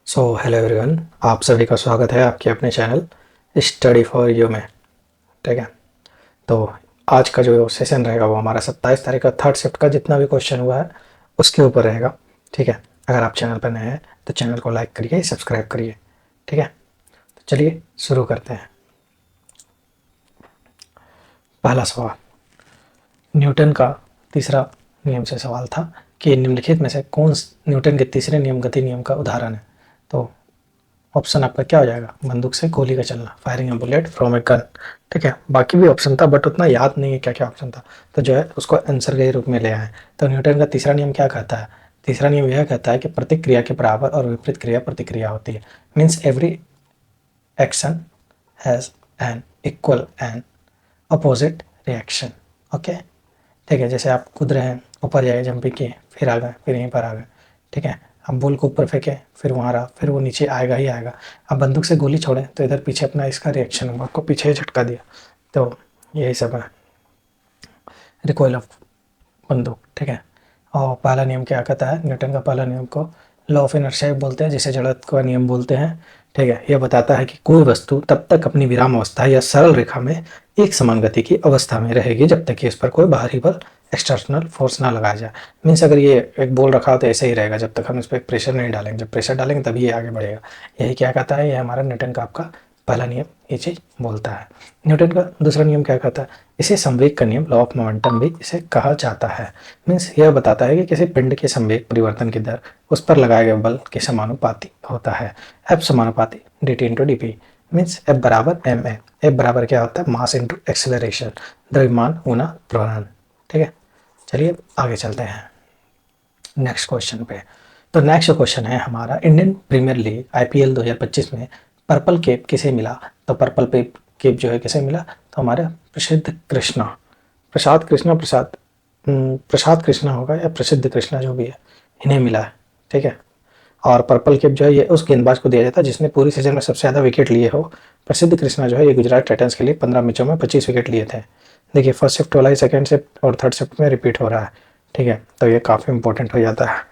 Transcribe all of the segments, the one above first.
Hello everyone, आप सभी का स्वागत है आपके अपने चैनल स्टडी फॉर यू में। ठीक है। तो आज का जो सेशन रहेगा वो हमारा 27 तारीख का थर्ड शिफ्ट का जितना भी क्वेश्चन हुआ है उसके ऊपर रहेगा। ठीक है। अगर आप चैनल पर नए हैं तो चैनल को लाइक करिए, सब्सक्राइब करिए। ठीक है। तो चलिए शुरू करते हैं। पहला सवाल न्यूटन का तीसरा नियम से सवाल था कि निम्नलिखित में से कौन न्यूटन के तीसरे नियम गति नियम का उदाहरण है। तो ऑप्शन आपका क्या हो जाएगा? बंदूक से गोली का चलना, firing A bullet from a gun. ठीक है। बाकी भी ऑप्शन था बट उतना याद नहीं है क्या क्या ऑप्शन था, तो जो है उसको आंसर के रूप में ले आए। तो न्यूटन का तीसरा नियम क्या कहता है? तीसरा नियम यह कहता है कि प्रत्येक क्रिया के बराबर और विपरीत क्रिया प्रतिक्रिया होती है। Means every action has an equal and opposite reaction. Okay. ठीक है। जैसे आप कूद रहे हैं, ऊपर जाए, जंपिंग किए, फिर आ गए, फिर यहीं पर आ गए। ठीक है। आप बॉल को ऊपर फेंके, फिर वहाँ रहा, फिर वो नीचे आएगा ही आएगा। आप बंदूक से गोली छोड़ें तो इधर पीछे अपना इसका रिएक्शन होगा, आपको पीछे झटका दिया। तो यही सब है रिकॉइल ऑफ बंदूक। ठीक है। और पहला नियम क्या कहता है? न्यूटन का पहला नियम को लॉ ऑफ इनर्शिया बोलते हैं, जिसे जड़त्व का नियम बोलते हैं। ठीक है। यह बताता है कि कोई वस्तु तब तक अपनी विराम अवस्था या सरल रेखा में एक समान गति की अवस्था में रहेगी जब तक कि इस पर कोई बाहरी बल एक्सटर्नल फोर्स ना लगाया जाए। मीन्स अगर ये एक बॉल रखा हो तो ऐसे ही रहेगा जब तक हम इस पर प्रेशर नहीं डालेंगे। जब प्रेशर डालेंगे तभी ये आगे बढ़ेगा। यही क्या कहता है? ये हमारा न्यूटन का आपका पहला नियम ये चीज़ बोलता है। न्यूटन का दूसरा नियम क्या कहता है? इसे संवेग का नियम, लॉ ऑफ मोमेंटम भी इसे कहा जाता है। मीन्स यह बताता है कि किसी पिंड के संवेग परिवर्तन की दर उस पर लगाए गए बल के समानुपाती होता है। एफ समानुपाती D T into D P. Means F बराबर एम ए। एफ बराबर क्या होता है? मास इंटू एक्सेलरेशन, द्रव्यमान गुना त्वरण। ठीक है। चलिए आगे चलते हैं नेक्स्ट क्वेश्चन पे। तो नेक्स्ट क्वेश्चन है हमारा, इंडियन प्रीमियर लीग आईपीएल 2025 में पर्पल कैप किसे मिला? तो पर्पल कैप जो है किसे मिला? तो हमारे प्रसिद्ध कृष्णा, प्रसाद कृष्णा, प्रसाद कृष्णा होगा या प्रसिद्ध कृष्णा, जो भी है, इन्हें मिला है। ठीक है। और पर्पल कैप जो है ये उस गेंदबाज को दिया जाता है जिसने पूरी सीजन में सबसे ज़्यादा विकेट लिए हो। प्रसिद्ध कृष्णा जो है ये गुजरात टाइटंस के लिए 15 मैचों में 25 विकेट लिए थे। देखिए फर्स्ट शिफ्ट वाला ही सेकंड शिफ्ट और थर्ड शिफ्ट में रिपीट हो रहा है। ठीक है। तो ये काफ़ी इंपॉर्टेंट हो जाता है।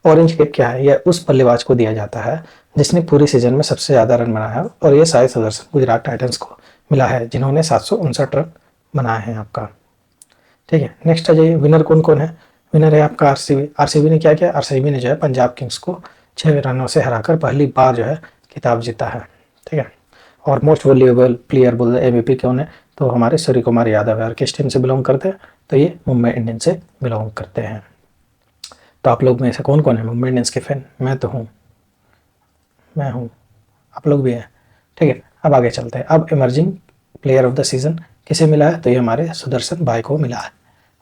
ऑरेंज कैप क्या है? यह उस बल्लेबाज को दिया जाता है जिसने पूरी सीजन में सबसे ज़्यादा रन बनाया है, और ये सारे सदस्य गुजरात टाइटंस को मिला है जिन्होंने 759 रन बनाए हैं आपका। ठीक है। नेक्स्ट आ जाइए, विनर कौन कौन है? विनर है आपका आरसीबी। आरसीबी ने क्या किया? आरसीबी ने जो है पंजाब किंग्स को 6 रनों से हराकर पहली बार जो है खिताब जीता है। ठीक है। और मोस्ट वैल्यूएबल प्लेयर बोल रहे एमवीपी कौन है? तो हमारे सूर्य कुमार यादव है। और किस टीम से बिलोंग करते हैं? तो ये मुंबई इंडियंस से बिलोंग करते हैं। तो आप लोग में से कौन कौन है मुंबई इंडियंस के फैन? मैं तो हूँ, मैं हूँ, आप लोग भी हैं। ठीक है। अब आगे चलते हैं। अब emerging player of the season किसे मिला है? तो ये हमारे सुदर्शन भाई को मिला है।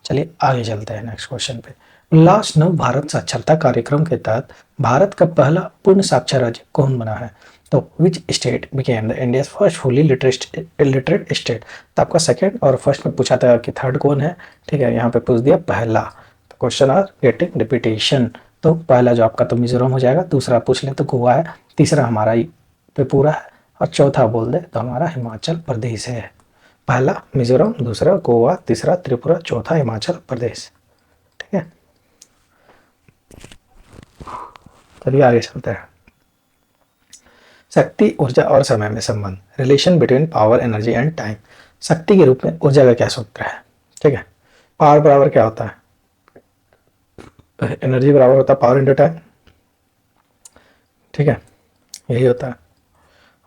चलिए आगे चलते हैं नेक्स्ट क्वेश्चन पे। उल्लास नव भारत साक्षरता कार्यक्रम के तहत भारत का पहला पूर्ण साक्षर राज्य कौन बना है? तो which state became the India first fully literate state. तो आपका सेकंड और फर्स्ट में पूछा था कि थर्ड कौन है। ठीक है। यहाँ पे पूछ दिया पहला। तो क्वेश्चन आर गेटिंग रिपीटेशन। तो पहला जो आपका तो मिजोरम हो जाएगा, दूसरा पूछ ले तो गोवा है, तीसरा हमारा त्रिपुरा है, और चौथा बोल दे तो हमारा हिमाचल प्रदेश है। पहला मिजोरम, दूसरा गोवा, तीसरा त्रिपुरा, चौथा हिमाचल प्रदेश। ठीक है। चलिए आगे चलते हैं। शक्ति, ऊर्जा और समय में संबंध, relation between power, energy and time. शक्ति के रूप में ऊर्जा का क्या सूत्र है? ठीक है। पावर बराबर क्या होता है? एनर्जी बराबर होता है पावर इंटू टाइम। ठीक है। यही होता है।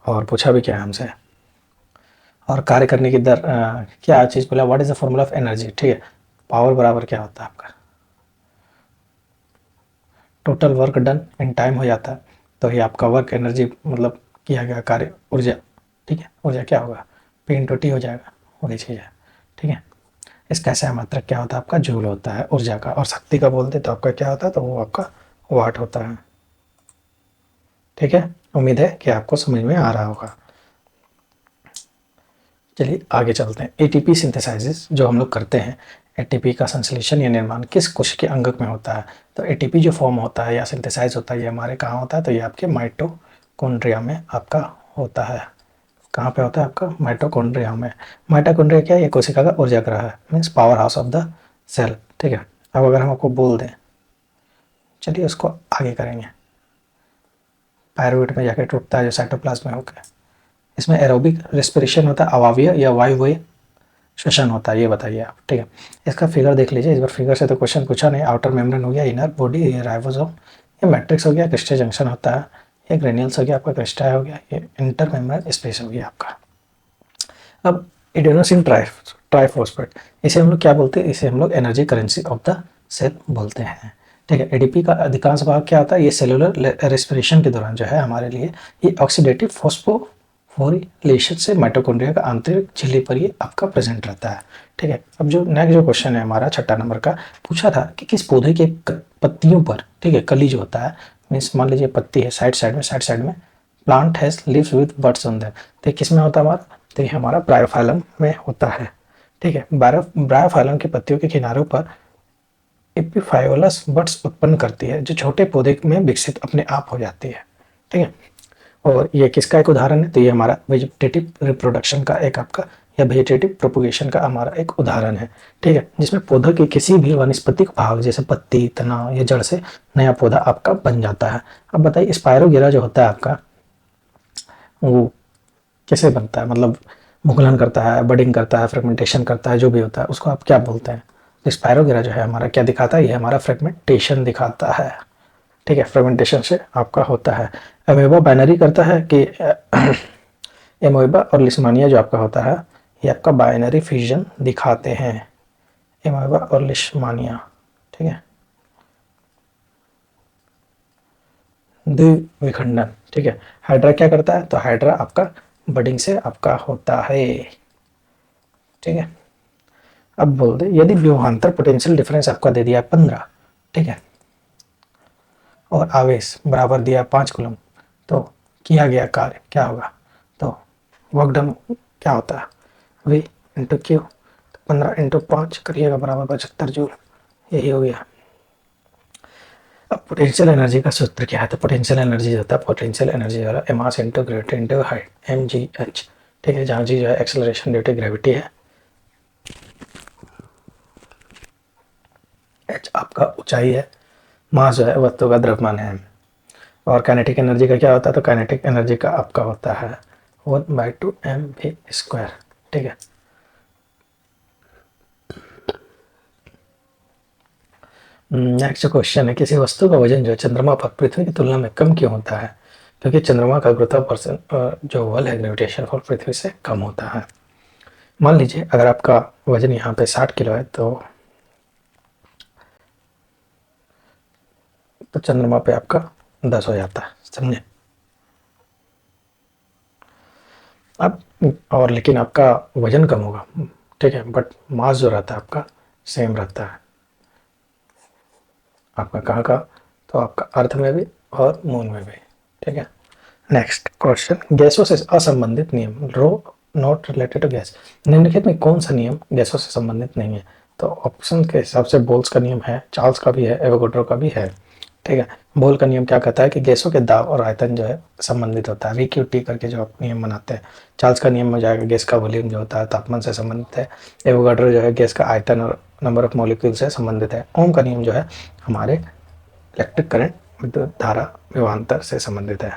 और पूछा भी क्या है हमसे? और कार्य करने की दर क्या चीज़ बोला? What is the formula of energy? ठीक है। पावर बराबर क्या होता है आपका? Total work done in time हो जाता है। तो ये आपका वर्क एनर्जी मतलब किया गया कार्य ऊर्जा। ठीक है। ऊर्जा क्या होगा? पी इंटू टी हो जाएगा, वही चीज़ है। ठीक है। इसका ऐसा मात्रक क्या होता है? आपका जूल होता है ऊर्जा का। और शक्ति का बोलते तो आपका क्या होता है? तो वो आपका वाट होता है। ठीक है। उम्मीद है कि आपको समझ में आ रहा होगा। चलिए आगे चलते हैं। एटीपी सिंथेसाइजिस जो हम लोग करते हैं, एटीपी का संश्लेषण या निर्माण किस कोशिकीय अंगक में होता है? तो एटीपी जो फॉर्म होता है या सिंथेसाइज होता है ये हमारे कहाँ होता है? तो ये आपके माइटोकॉन्ड्रिया में आपका होता है। कहाँ पे होता है? आपका माइटोकॉन्ड्रिया में। माइटोकॉन्ड्रिया क्या है? ये कोशिका का ऊर्जा ग्रह है, means power house of the cell. ठीक है। अब अगर हम आपको बोल दें, चलिए उसको आगे करेंगे। पायरुवेट में जाकर टूटता है जो साइटोप्लाज्म में होकर। इसमें एरोबिक रेस्पिरेशन होता है, अवावयव या वायुव्य श्वसन होता है, ये बताइए आप। ठीक है, इसका फिगर देख लीजिए। इस बार फिगर से तो क्वेश्चन पूछा नहीं। आउटर मेम्ब्रेन हो गया, इनर बॉडी, ये राइबोसोम, ये मैट्रिक्स हो गया, क्रिस्टल जंक्शन होता है, ये ग्रेन्यूल्स हो गया आपका, क्रिस्टा हो गया, ये इंटर मेम्ब्रेन स्पेस हो गया आपका। अब एडेनोसिन ट्राइफॉस्फेट, इसे हम लोग क्या बोलते हैं? इसे हम लोग energy currency of the cell बोलते हैं। ठीक है, एडीपी का अधिकांश भाग क्या आता है? ये सेलुलर रेस्पिरेशन के दौरान जो है हमारे लिए ये ऑक्सीडेटिव फॉस्फोरिलेशन से माइटोकॉन्ड्रिया का आंतरिक झिल्ली पर ये आपका प्रेजेंट रहता है। ठीक है, अब जो नेक्स्ट जो क्वेश्चन है हमारा 6 नंबर का, पूछा था कि किस पौधे के पत्तियों पर, ठीक है, कली जो होता है, मीन्स मान लीजिए पत्ती है साइड में plant has leaves with buds on them, तो किस में होता है हमारा? तो ये हमारा ब्रायोफाइलम में होता है। ठीक है, ब्रायोफाइलम की पत्तियों के किनारों पर एपिफाइओलस बड्स उत्पन्न करती है जो छोटे पौधे में विकसित अपने आप हो जाती है। ठीक है, और ये किसका एक उदाहरण है? तो ये हमारा वेजिटेटिव रिप्रोडक्शन का एक आपका या वेजिटेटिव प्रोपोगेशन का हमारा एक उदाहरण है। ठीक है, जिसमें पौधा के किसी भी वानस्पतिक भाग जैसे पत्ती, तना या जड़ से नया पौधा आपका बन जाता है। अब बताइए स्पाइरोगेरा जो होता है आपका, वो कैसे बनता है? मतलब मुकुलन करता है, बडिंग करता है, फ्रेगमेंटेशन करता है, जो भी होता है उसको आप क्या बोलते हैं? तो स्पाइरोगेरा जो है हमारा क्या दिखाता है? ये हमारा फ्रेगमेंटेशन दिखाता है। ठीक है, फ्रेगमेंटेशन से आपका होता है। अमेबा बाइनरी करता है कि एमोइबा और लिस्मानिया जो आपका होता है ये आपका बाइनरी फ्यूजन दिखाते हैं, एमोइबा और लिस्मानिया। ठीक है, द्विविखंडन। ठीक है, हाइड्रा क्या करता है? तो हाइड्रा आपका बडिंग से आपका होता है। ठीक है, अब बोल दे यदि विभवांतर पोटेंशियल डिफरेंस आपका दे दिया 15, ठीक है, और आवेश बराबर दिया 5 कूलम, तो किया गया कार्य क्या होगा? तो वर्क डन क्या होता है? V इंटू क्यू, 15 इंटू 5 करिएगा बराबर 75 जूल, यही हो गया। अब पोटेंशियल एनर्जी का सूत्र क्या है? तो पोटेंशियल एनर्जी होता है, पोटेंशियल एनर्जी वाला mass into gravity into height, mgh। ठीक है, जहाँ जी जो है एक्सेलरेशन ड्यू टू ग्रेविटी है, h आपका ऊंचाई है, मास जो है वस्तु का द्रव्यमान है। और काइनेटिक एनर्जी का क्या होता है? तो काइनेटिक एनर्जी का आपका होता है 1/2 mv²। ठीक है, नेक्स्ट क्वेश्चन है किसी वस्तु का वजन जो है चंद्रमा पर पृथ्वी की तुलना में कम क्यों होता है? क्योंकि चंद्रमा का गुरुत्वाकर्षण जो बल है ग्रेविटेशन फॉर पृथ्वी से कम होता है। मान लीजिए अगर आपका वजन यहाँ पे 60 किलो है तो चंद्रमा पे आपका 10 हो जाता है, समझे? अब और लेकिन आपका वजन कम होगा, ठीक है, बट मास जो रहता है आपका सेम रहता है। आपका कहाँ का? तो आपका अर्थ में भी और मून में भी। ठीक है, नेक्स्ट क्वेश्चन, गैसों से असंबंधित नियम, रो नॉट रिलेटेड टू गैस, निम्नलिखित में कौन सा नियम गैसों से संबंधित नहीं है? तो ऑप्शन के हिसाब से बोल्स का नियम है, चार्ल्स का भी है, एवोगाड्रो का भी है। ठीक है, बोल का नियम क्या कहता है कि गैसों के दाब और आयतन जो है संबंधित होता है, VQT करके जो आप नियम बनाते हैं। चार्ल्स का नियम में जाएगा गैस का वॉल्यूम जो होता है तापमान से संबंधित है। एवोगाड्रो जो है गैस का आयतन और नंबर ऑफ मॉलिक्यूल से संबंधित है। ओम का नियम जो है हमारे इलेक्ट्रिक करंट, विद्युत धारा, विभवांतर से संबंधित है।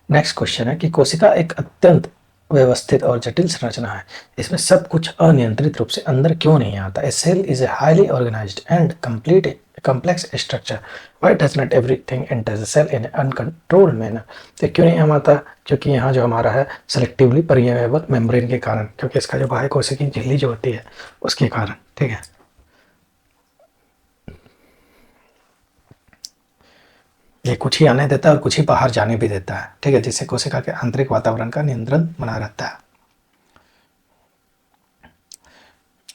नेक्स्ट क्वेश्चन है कि कोशिका एक अत्यंत व्यवस्थित और जटिल संरचना है, इसमें सब कुछ अनियंत्रित रूप से अंदर क्यों नहीं आता? A cell is a highly organised and complete complex structure. Why does not everything enter the cell in an uncontrolled manner? तो क्यों नहीं हम आता? क्योंकि यहाँ जो हमारा है सेलेक्टिवली परमेबल मेम्ब्रेन के कारण, क्योंकि इसका जो बाह्य कोशिकीय झिल्ली जो होती है उसके कारण। ठीक है, ये कुछ ही आने देता है और कुछ ही बाहर जाने भी देता है। ठीक है, जिससे कोशिका के आंतरिक वातावरण का नियंत्रण बना रहता है।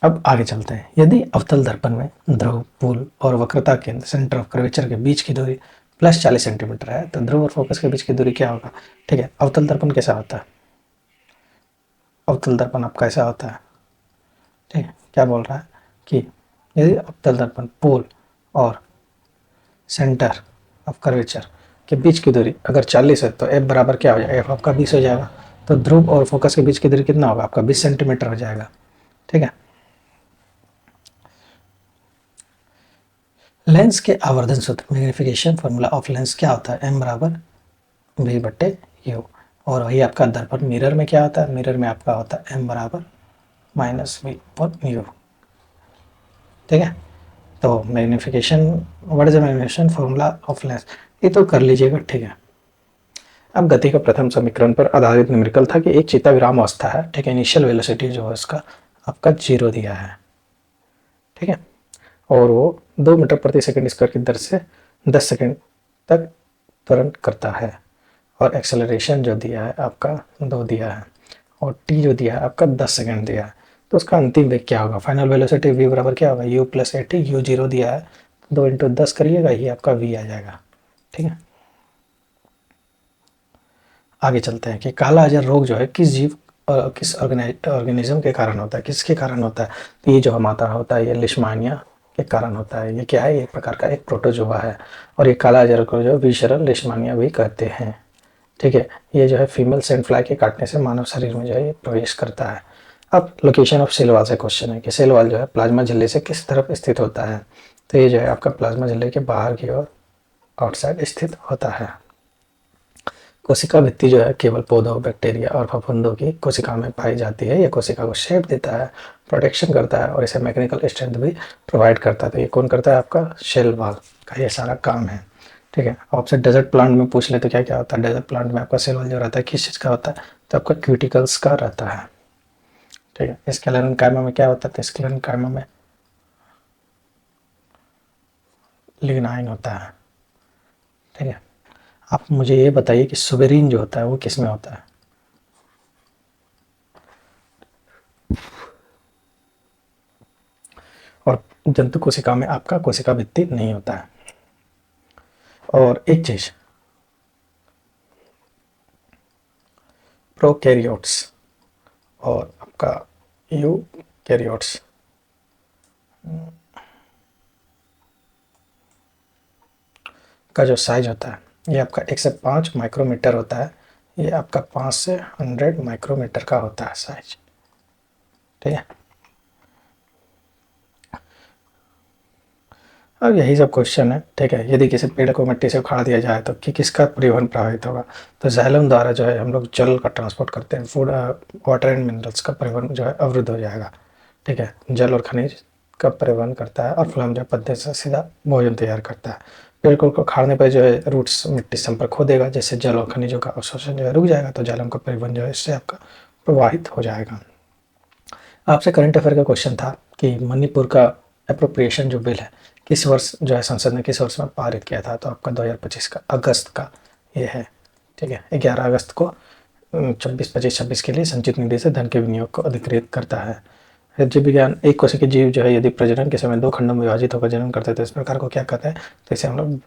अब आगे चलते हैं। यदि अवतल दर्पण में ध्रुव, पुल और वक्रता केंद्र सेंटर ऑफ कर्वेचर के बीच की दूरी प्लस 40 सेंटीमीटर है तो ध्रुव और फोकस के बीच की दूरी क्या होगा? ठीक है, अवतल दर्पण कैसा होता है? अवतल दर्पण आपका ऐसा होता है। ठीक है, क्या बोल रहा है कि यदि अवतल दर्पण पोल और सेंटर ऑफ कर्वेचर के बीच की दूरी अगर 40 है तो एफ बराबर क्या हो जाएगा? एफ आपका 20 हो जाएगा। तो ध्रुव और फोकस के बीच की दूरी कितना होगा? आपका 20 सेंटीमीटर हो जाएगा। ठीक है, लेंस के आवर्धन सूत्र मैग्निफिकेशन फॉर्मूला ऑफ लेंस क्या होता है? एम बराबर वी बट्टे यू। और वही आपका दर्पण मिरर में क्या होता है, मिरर में आपका होता है एम बराबर माइनस वी और यू। ठीक है, तो magnification, what is the magnification formula of lens, ये तो कर लीजिएगा। ठीक है, अब गति का प्रथम समीकरण पर आधारित न्यूमेरिकल था कि एक चेता विराम अवस्था है। ठीक है, इनिशियल वेलोसिटी जो है उसका आपका 0 दिया है। ठीक है, और वो 2 मीटर प्रति सेकंड स्क्वायर की दर से 10 सेकंड तक त्वरण करता है। और एक्सेलरेशन जो दिया है आपका 2 दिया है, और टी जो दिया है आपका 10 सेकंड दिया है। तो उसका अंतिम वेग क्या होगा, फाइनल वेलोसिटी वी बराबर क्या होगा, you plus A T. You 0 दिया है, 2 इंटू 10 करिएगा, ये आपका वी आ जाएगा। ठीक है, आगे चलते हैं कि काला अजहर रोग जो है किस जीव किस ऑर्गेनिज्म के कारण होता है, किसके कारण होता है। तो ये जो हमारा होता है ये लिशमानिया के कारण होता है। ये क्या है, एक प्रकार का एक प्रोटोजोआ है, और ये काला अजहर को जो विशरल लिशमानिया भी कहते हैं। ठीक है, ये जो है फीमेल सैंड फ्लाई के काटने से मानव शरीर में जो है ये प्रवेश करता है। अब लोकेशन ऑफ सेल वॉल से क्वेश्चन है कि सेल वॉल जो है प्लाज्मा झिल्ली से किस तरफ स्थित होता है। तो ये जो है आपका प्लाज्मा झिल्ली के बाहर की ओर आउटसाइड स्थित होता है। कोशिका भित्ति जो है केवल पौधों, बैक्टीरिया और फफूंदों की कोशिका में पाई जाती है। यह कोशिका को शेप देता है, प्रोटेक्शन करता है, और इसे मैकेनिकल स्ट्रेंथ भी प्रोवाइड करता है। तो ये कौन करता है, आपका सेल वॉल का ये सारा काम है। ठीक है, आपसे डेजर्ट प्लांट में पूछ ले तो क्या क्या होता है, डेजर्ट प्लांट में आपका सेल वॉल जो रहता है किस चीज़ का होता है, तो आपका क्यूटिकल्स का रहता है। ठीक है, स्केलेटन कायमा में क्या होता है, तो स्केलेटन कायमा में लिग्नाइन होता है। ठीक है, आप मुझे ये बताइए कि सुबेरिन जो होता है वो किस में होता है। और जंतु कोशिका में आपका कोशिका भित्ति नहीं होता है। और एक चीज, प्रोकैरियोट्स और आपका यूकैरियोट्स का जो साइज होता है ये आपका 1 से 5 माइक्रोमीटर होता है। ये आपका 5 से 100 माइक्रोमीटर का होता है साइज। ठीक है, अब यही सब क्वेश्चन है। ठीक है, यदि किसी पेड़ को मिट्टी से उखाड़ दिया जाए तो कि किसका परिवहन प्रभावित होगा। तो जाइलम द्वारा जो है हम लोग जल का ट्रांसपोर्ट करते हैं, फूड वाटर एंड मिनरल्स का परिवहन जो है अवरुद्ध हो जाएगा। ठीक है, जल और खनिज का परिवहन करता है, और फ्लम जो पत्ते से सीधा भोजन तैयार करता है। पेड़ को उखाड़ने पर जो है रूट्स मिट्टी से संपर्क खो देगा, जिससे जल और खनिजों का अवशोषण जो है रुक जाएगा। तो जाइलम का परिवहन जो है इससे आपका प्रवाहित हो जाएगा। आपसे करंट अफेयर का क्वेश्चन था कि मणिपुर का अप्रोप्रिएशन जो बिल है किस वर्ष जो है संसद ने किस वर्ष में पारित किया था। तो आपका 2025 का अगस्त का ये है। ठीक है, 11 अगस्त को 24-25-26 के लिए संचित निधि से धन के विनियोग को अधिकृत करता है। जीव विज्ञान, एक कोशिकीय के जीव जो है यदि प्रजनन के समय 2 खंडों में विभाजित होकर जन्म करते हैं तो इस प्रकार को क्या कहते हैं, तो इसे हम लोग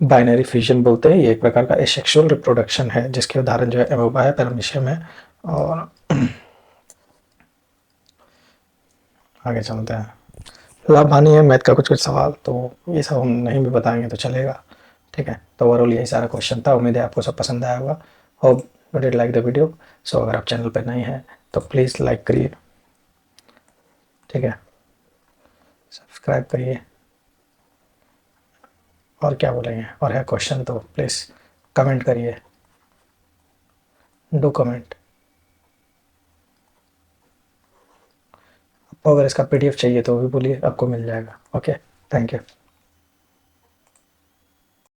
बाइनरी फ्यूजन बोलते हैं। ये एक प्रकार का एसेक्सुअल रिप्रोडक्शन है, जिसके उदाहरण जो है एमोबा है, पैरामीशियम है। और आगे चलते हैं, लाभ हानि है मैथ का कुछ कुछ सवाल, तो ये सब हम नहीं भी बताएंगे तो चलेगा। ठीक है, तो ओवरऑल यही सारा क्वेश्चन था। उम्मीद है आपको सब पसंद आया होगा। Hope you did like the video. So अगर आप चैनल पर नए हैं तो प्लीज़ लाइक करिए। ठीक है, सब्सक्राइब करिए, और क्या बोलेंगे, और है क्वेश्चन तो प्लीज़ कमेंट करिए, डू कमेंट। आपको अगर इसका पीडीएफ चाहिए तो भी बोलिए, आपको मिल जाएगा। Okay, thank you.